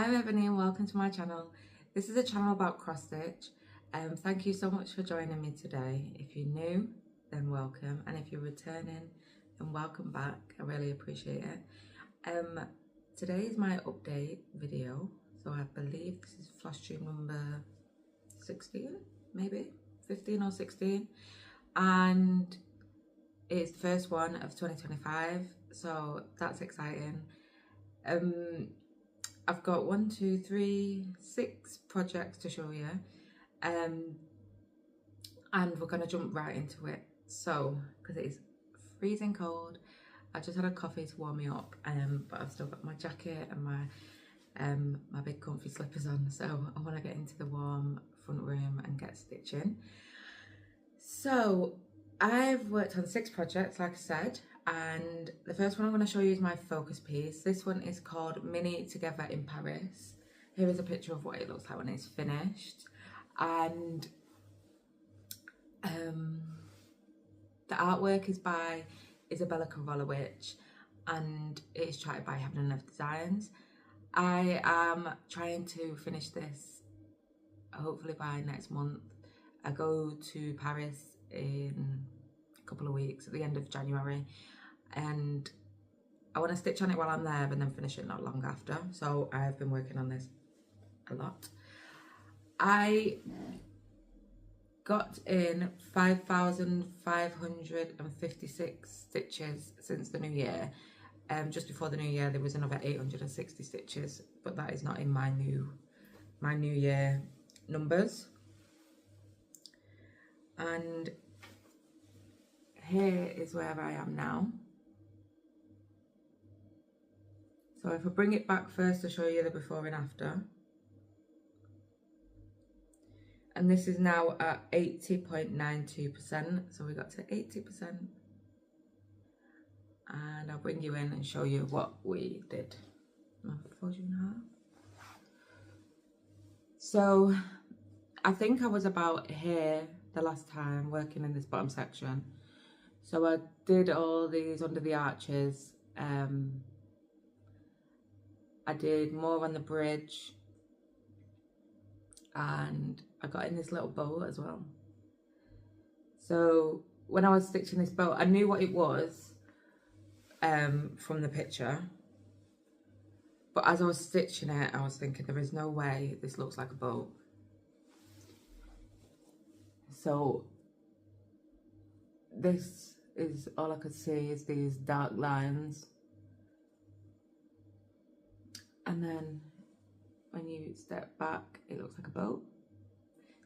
Hi Ebony and welcome to my channel. This is a channel about cross stitch. Thank you so much for joining me today. If you're new, then welcome, and if you're returning, then welcome back. I really appreciate it. Today is my update video, so I believe this is Flosstube number 16, maybe 15 or 16, and it's the first one of 2025, so that's exciting. I've got 6 projects to show you, and we're gonna jump right into it. So, because it is freezing cold, I just had a coffee to warm me up, but I've still got my jacket and my big comfy slippers on, so I want to get into the warm front room and get stitching. So I've worked on 6 projects, like I said, and the first one I'm going to show you is my focus piece. This one is called Mini Together in Paris. Here is a picture of what it looks like when it's finished, and the artwork is by Isabella Karolowicz and it is charted by Heaven and Earth Designs. I am trying to finish this hopefully by next month. I go to Paris in a couple of weeks at the end of January, and I want to stitch on it while I'm there and then finish it not long after. So I've been working on this a lot. I got in 5,556 stitches since the new year. Just before the new year there was another 860 stitches, but that is not in my new year numbers. And here is where I am now. So if I bring it back first to show you the before and after. And this is now at 80.92%. So we got to 80%. And I'll bring you in and show you what we did. Fold you in half. So I think I was about here the last time working in this bottom section. So I did all these under the arches. I did more on the bridge, and I got in this little boat as well. So when I was stitching this boat, I knew what it was from the picture, but as I was stitching it, I was thinking there is no way this looks like a boat. So this is all I could see is these dark lines, and then when you step back it looks like a boat.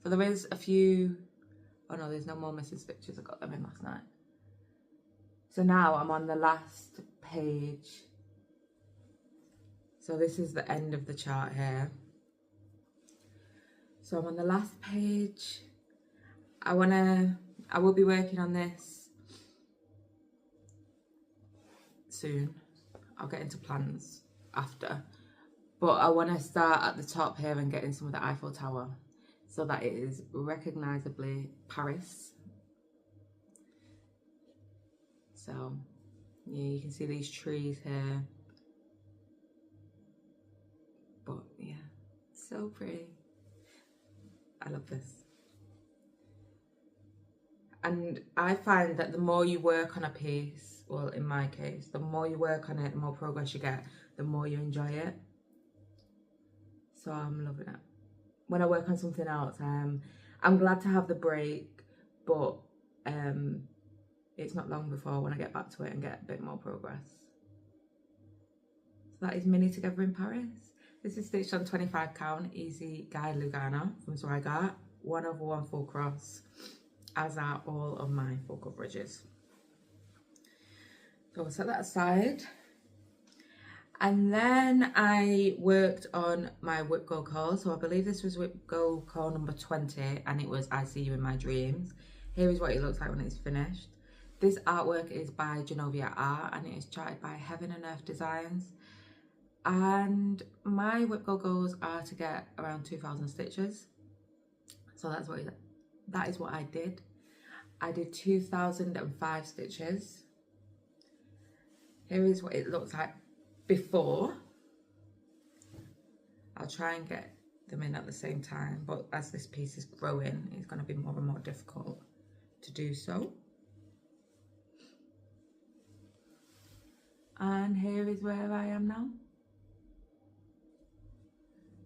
So there is a few, oh no, there's no more missing stitches, I got them in last night. So now I'm on the last page. So this is the end of the chart here. So I'm on the last page. I will be working on this soon. I'll get into plans after. But I want to start at the top here and get in some of the Eiffel Tower, so that it is recognisably Paris. So yeah, you can see these trees here. But yeah, so pretty. I love this. And I find that the more you work on a piece, well in my case, the more you work on it, the more progress you get, the more you enjoy it. So I'm loving it. When I work on something else, I'm glad to have the break, but it's not long before when I get back to it and get a bit more progress. So that is Mini Together in Paris. This is stitched on 25 count, easy guide Lugana from Zweigart, 1/1 full cross, as are all of my full coverages. So I'll set that aside. And then I worked on my Whip Go call. So I believe this was Whip Go call number 20, and it was I See You in My Dreams. Here is what it looks like when it's finished. This artwork is by Genovia Art, and it is charted by Heaven and Earth Designs. And my Whip Go goals are to get around 2,000 stitches. So that is what I did. I did 2,005 stitches. Here is what it looks like before. I'll try and get them in at the same time, but as this piece is growing, it's going to be more and more difficult to do so. And here is where I am now.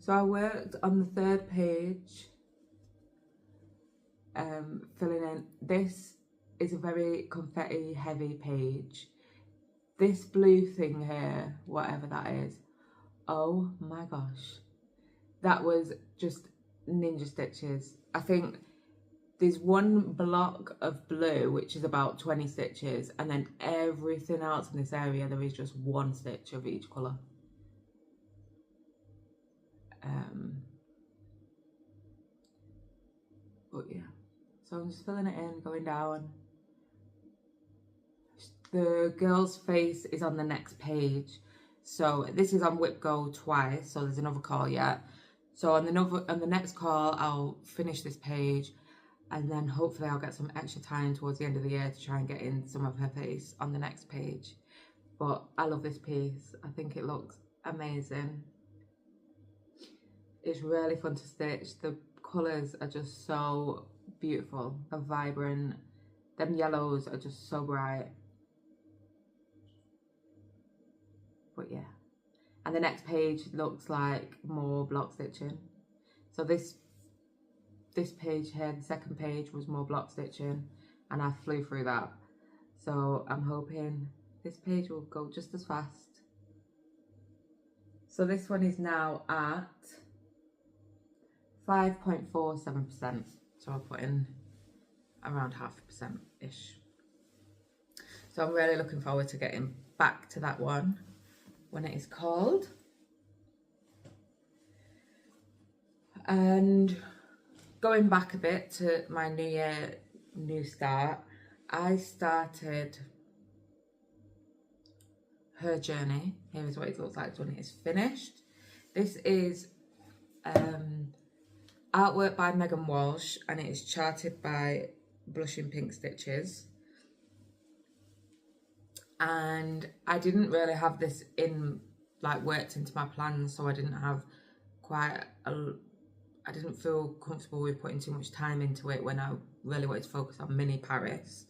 So I worked on the third page, filling in. This is a very confetti heavy page. This blue thing here, whatever that is, oh my gosh, that was just ninja stitches. I think there's one block of blue which is about 20 stitches, and then everything else in this area there is just one stitch of each colour. But yeah, so I'm just filling it in, going down. The girl's face is on the next page, so this is on whip go twice, so there's another call yet. So on the next call I'll finish this page, and then hopefully I'll get some extra time towards the end of the year to try and get in some of her face on the next page. But I love this piece. I think it looks amazing. It's really fun to stitch. The colours are just so beautiful and vibrant. Them yellows are just so bright. But yeah. And the next page looks like more block stitching. So this page here, the second page, was more block stitching, and I flew through that. So I'm hoping this page will go just as fast. So this one is now at 5.47%. So I'll put in around 0.5%-ish. So I'm really looking forward to getting back to that one when it is called. And going back a bit to my new year, new start, I started her journey. Here is what it looks like when it is finished. This is artwork by Megan Walsh, and it is charted by Blushing Pink Stitches. And I didn't really have this worked into my plans, so I didn't have I didn't feel comfortable with putting too much time into it when I really wanted to focus on Mini Paris.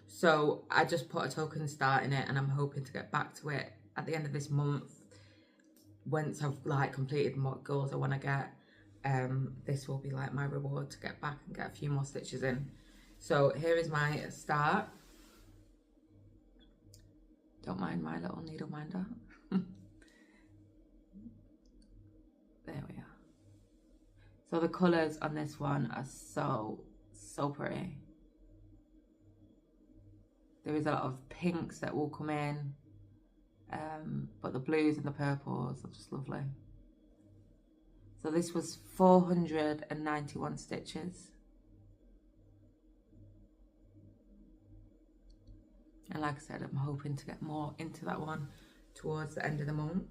So I just put a token start in it, and I'm hoping to get back to it at the end of this month. Once I've completed what goals I want to get, this will be like my reward to get back and get a few more stitches in. So here is my start. Don't mind my little needle minder. There we are. So the colours on this one are so pretty. There is a lot of pinks that will come in, but the blues and the purples are just lovely. So this was 491 stitches. And like I said, I'm hoping to get more into that one towards the end of the month.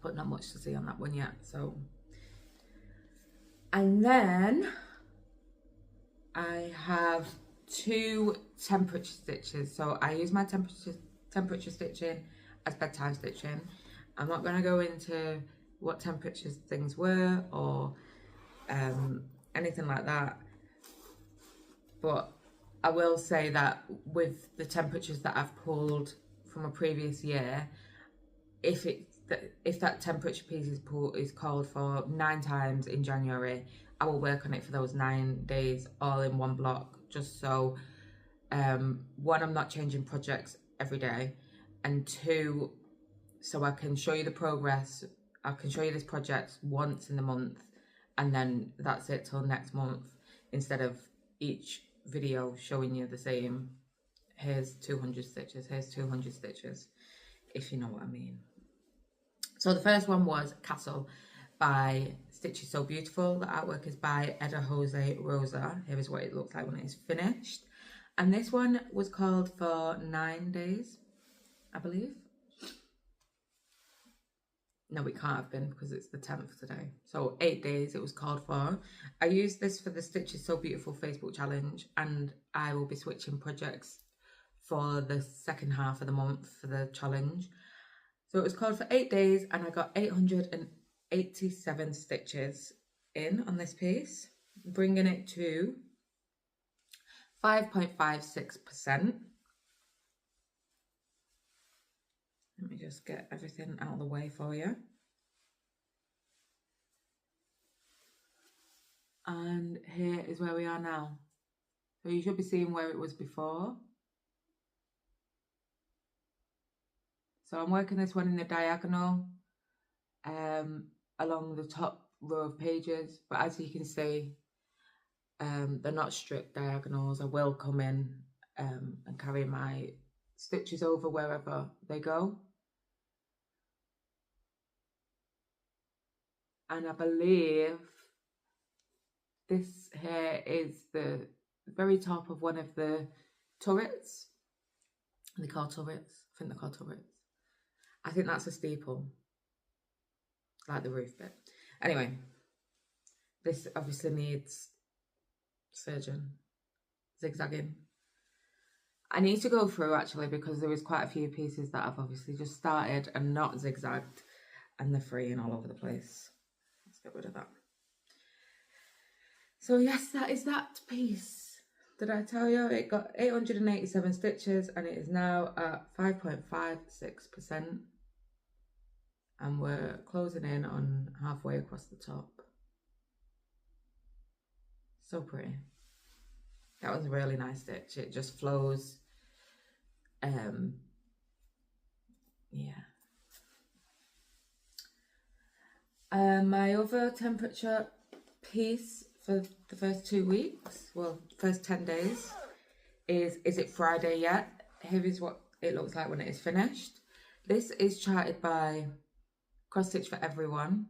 But not much to see on that one yet, so. And then I have 2 temperature stitches. So I use my temperature stitching as bedtime stitching. I'm not going to go into what temperatures things were or anything like that. But I will say that with the temperatures that I've pulled from a previous year, if that temperature piece is called for 9 times in January, I will work on it for those 9 days all in one block, just so 1, I'm not changing projects every day, and 2, so I can show you the progress. I can show you this project once in the month, and then that's it till next month, instead of each video showing you the same, here's 200 stitches, here's 200 stitches, if you know what I mean. So the first one was Castle by Stitches So Beautiful. The artwork is by Eda Jose Rosa. Here is what it looks like when it is finished. And this one was called for 9 days, I believe. No, it can't have been because it's the 10th today. So 8 days it was called for. I used this for the Stitches So Beautiful Facebook challenge, and I will be switching projects for the second half of the month for the challenge. So it was called for 8 days and I got 887 stitches in on this piece, bringing it to 5.56%. Let me just get everything out of the way for you. And here is where we are now. So you should be seeing where it was before. So I'm working this one in the diagonal along the top row of pages, but as you can see, they're not strict diagonals. I will come in and carry my stitches over wherever they go. And I believe this here is the very top of one of the turrets. They call turrets. I think they're called turrets. I think that's a steeple, like the roof bit. Anyway, this obviously needs serging, zigzagging. I need to go through actually because there is quite a few pieces that I've obviously just started and not zigzagged, and they're freeing all over the place. Let's get rid of that. So yes, that is that piece. Did I tell you it got 887 stitches and it is now at 5.56%, and we're closing in on halfway across the top. So pretty. That was a really nice stitch. It just flows. Yeah. My other temperature piece for the first 2 weeks, well, first 10 days, is it Friday yet? Here is what it looks like when it is finished. This is charted by Cross Stitch for Everyone,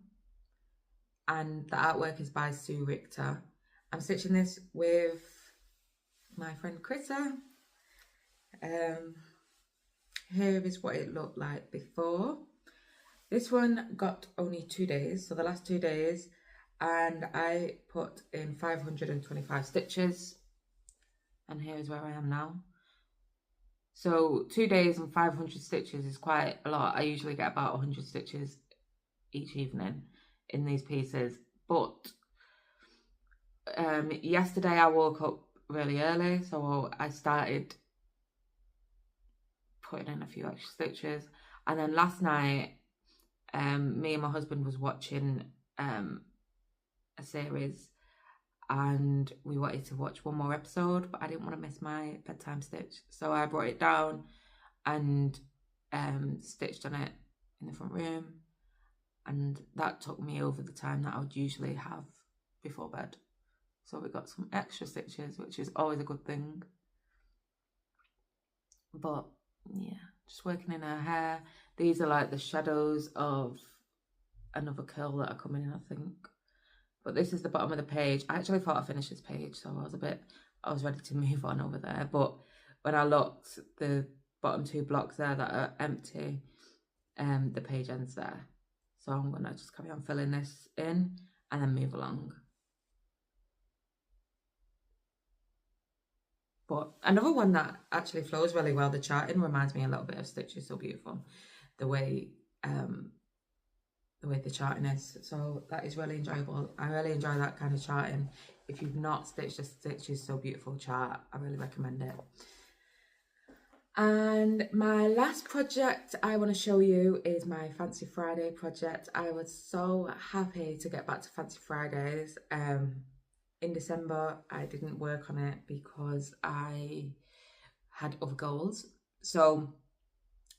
and the artwork is by Sue Richter. I'm stitching this with my friend Krista. Here is what it looked like before. This one got only 2 days, so the last 2 days, and I put in 525 stitches, and here is where I am now. So 2 days and 500 stitches is quite a lot. I usually get about 100 stitches each evening in these pieces, but yesterday I woke up really early, so I started putting in a few extra stitches, and then last night me and my husband was watching a series, and we wanted to watch one more episode, but I didn't want to miss my bedtime stitch, so I brought it down and stitched on it in the front room, and that took me over the time that I would usually have before bed. So we got some extra stitches, which is always a good thing. But yeah, just working in her hair. These are like the shadows of another curl that are coming in, I think. But this is the bottom of the page. I actually thought I finished this page, so I was ready to move on over there. But when I looked, the bottom 2 blocks there that are empty, the page ends there. So I'm gonna just carry on filling this in and then move along. But another one that actually flows really well, the charting reminds me a little bit of Stitches So Beautiful, the way the charting is. So that is really enjoyable. I really enjoy that kind of charting. If you've not stitched a Stitches So Beautiful chart, I really recommend it. And my last project I want to show you is my Fancy Friday project. I was so happy to get back to Fancy Fridays. In December, I didn't work on it because I had other goals. So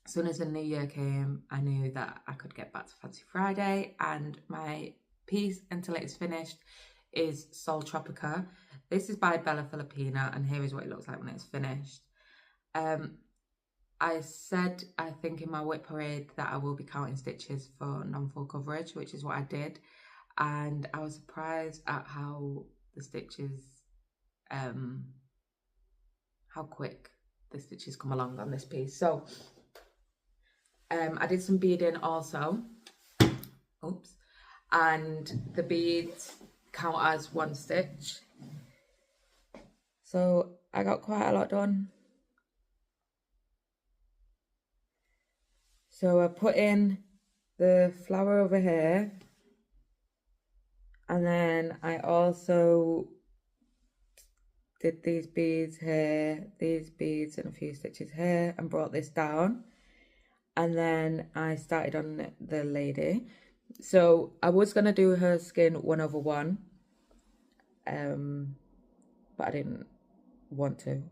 as soon as the new year came, I knew that I could get back to Fancy Friday, and my piece until it is finished is Sol Tropica. This is by Bella Filipina, and here is what it looks like when it's finished. I said, I think in my whip parade, that I will be counting stitches for non-full coverage, which is what I did. And I was surprised at how the stitches, how quick the stitches come along on this piece. So I did some beading also. Oops. And the beads count as 1 stitch. So I got quite a lot done. So I put in the flower over here, and then I also did these beads here, these beads and a few stitches here, and brought this down. And then I started on the lady. So I was going to do her skin 1/1, but I didn't want to.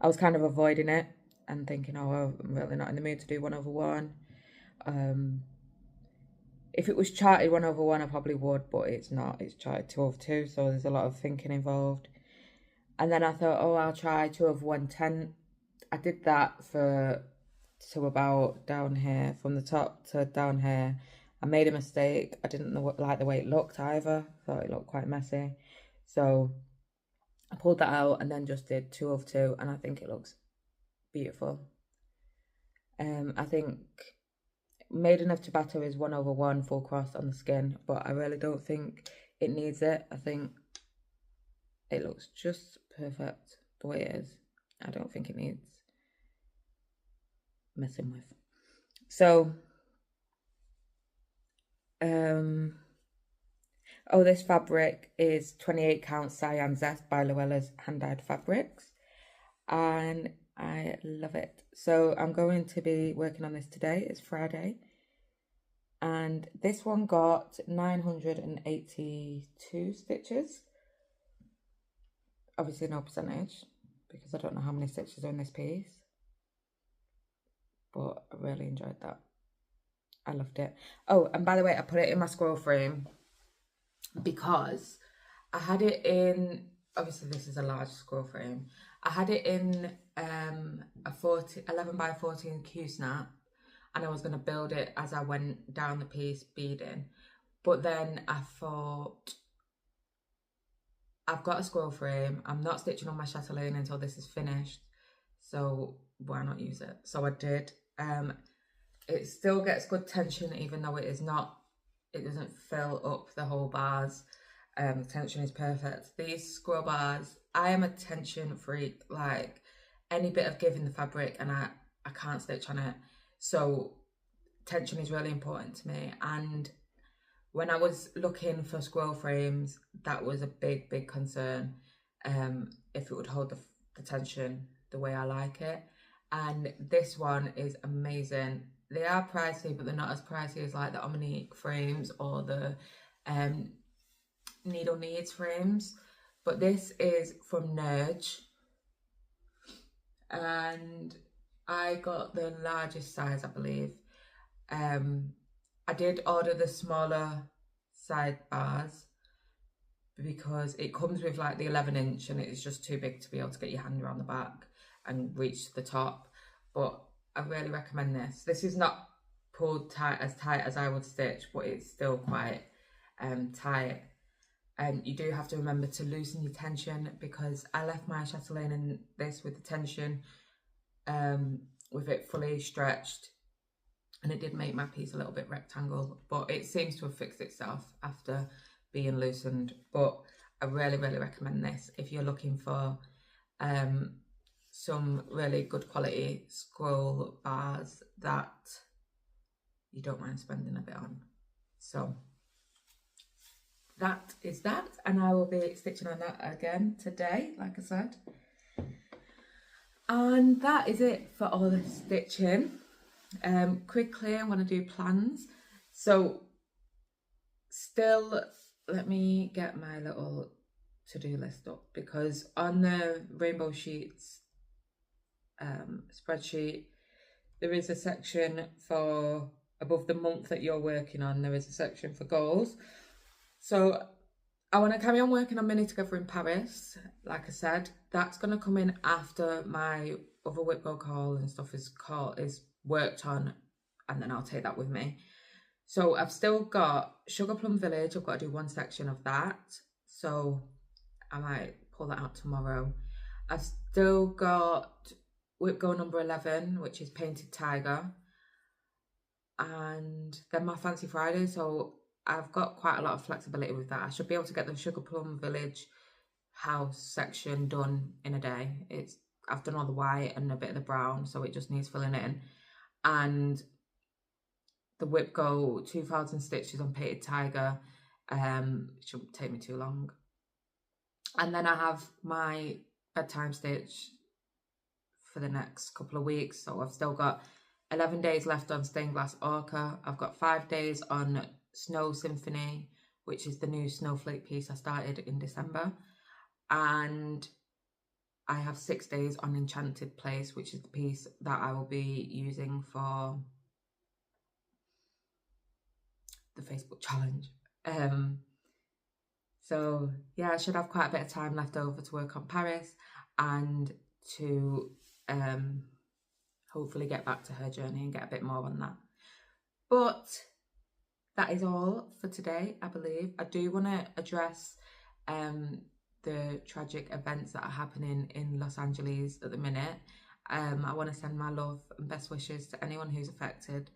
I was kind of avoiding it and thinking, oh, I'm really not in the mood to do 1/1. If it was charted 1/1, I probably would, but it's not. It's charted 2/2, so there's a lot of thinking involved. And then I thought, oh, I'll try 2/110. I did that to about down here, from the top to down here. I made a mistake. I didn't like the way it looked either. Thought it looked quite messy. So I pulled that out and then just did 2/2, and I think it looks beautiful. I think Maiden of Tabata is 1/1 full cross on the skin, but I really don't think it needs it. I think it looks just perfect the way it is. I don't think it needs messing with. So, oh, this fabric is 28 count Cyan Zest by Luella's Hand-Dyed Fabrics, and I love it. So I'm going to be working on this today. It's Friday, and this one got 982 stitches. Obviously no percentage, because I don't know how many stitches are in this piece, but I really enjoyed that. I loved it. Oh, and by the way, I put it in my scroll frame because I had it in, obviously this is a large scroll frame, I had it in a 11 by 14 Q-snap, and I was going to build it as I went down the piece beading, but then I thought, I've got a scroll frame, I'm not stitching on my chatelaine until this is finished, so why not use it? So I did. It still gets good tension even though it doesn't fill up the whole bars. The tension is perfect. These scroll bars, I am a tension freak, like any bit of give in the fabric and I can't stitch on it. So tension is really important to me, and when I was looking for scroll frames, that was a big concern, if it would hold the tension the way I like it. And this one is amazing. They are pricey, but they're not as pricey as like the Omnique frames or the Needle Needs frames. But this is from Nerge, and I got the largest size, I believe. I did order the smaller side bars because it comes with like the 11-inch and it's just too big to be able to get your hand around the back and reach to the top. But I really recommend this. This is not pulled tight as I would stitch, but it's still quite tight. And you do have to remember to loosen your tension, because I left my chatelaine in this with the tension, with it fully stretched, and it did make my piece a little bit rectangle, but it seems to have fixed itself after being loosened. But I really recommend this if you're looking for some really good quality scroll bars that you don't mind spending a bit on. So that is that, and I will be stitching on that again today, like I said. And that is it for all the stitching. Quickly, I'm going to do plans. So still, let me get my little to-do list up, because on the Rainbow Sheets spreadsheet, there is a section for above the month that you're working on. There is a section for goals. So I want to carry on working on Mini Together in Paris. Like I said, that's going to come in after my other whip book haul and stuff is worked on, and then I'll take that with me. So I've still got Sugar Plum Village. I've got to do one section of that, so I might pull that out tomorrow. I've still got Whip Go number 11, which is Painted Tiger, and then my Fancy Friday. So I've got quite a lot of flexibility with that. I should be able to get the Sugar Plum Village house section done in a day. I've done all the white and a bit of the brown, so it just needs filling in. And the Whip Go 2000 stitches on Painted Tiger. It shouldn't take me too long. And then I have my bedtime stitch for the next couple of weeks. So I've still got 11 days left on Stained Glass Orca. I've got 5 days on Snow Symphony, which is the new snowflake piece I started in December. And I have 6 days on Enchanted Place, which is the piece that I will be using for the Facebook challenge. So yeah, I should have quite a bit of time left over to work on Paris and to hopefully get back to her journey and get a bit more on that. But that is all for today, I believe. I do want to address the tragic events that are happening in Los Angeles at the minute. I want to send my love and best wishes to anyone who's affected.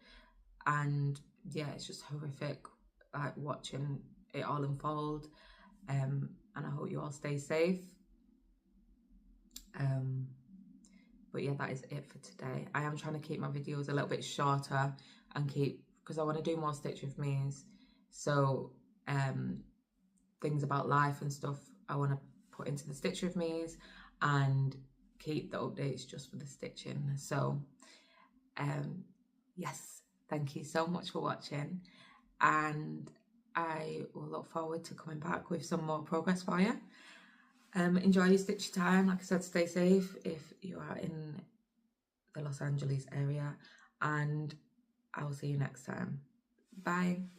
And yeah, it's just horrific, like watching it all unfold. And I hope you all stay safe. But yeah, that is it for today. I am trying to keep my videos a little bit shorter and because I want to do more Stitch With Me's. So things about life and stuff I want to put into the Stitch With Me's and keep the updates just for the stitching. So yes, thank you so much for watching, and I will look forward to coming back with some more progress for you. Enjoy your stitch time. Like I said, stay safe if you are in the Los Angeles area, and I will see you next time. Bye.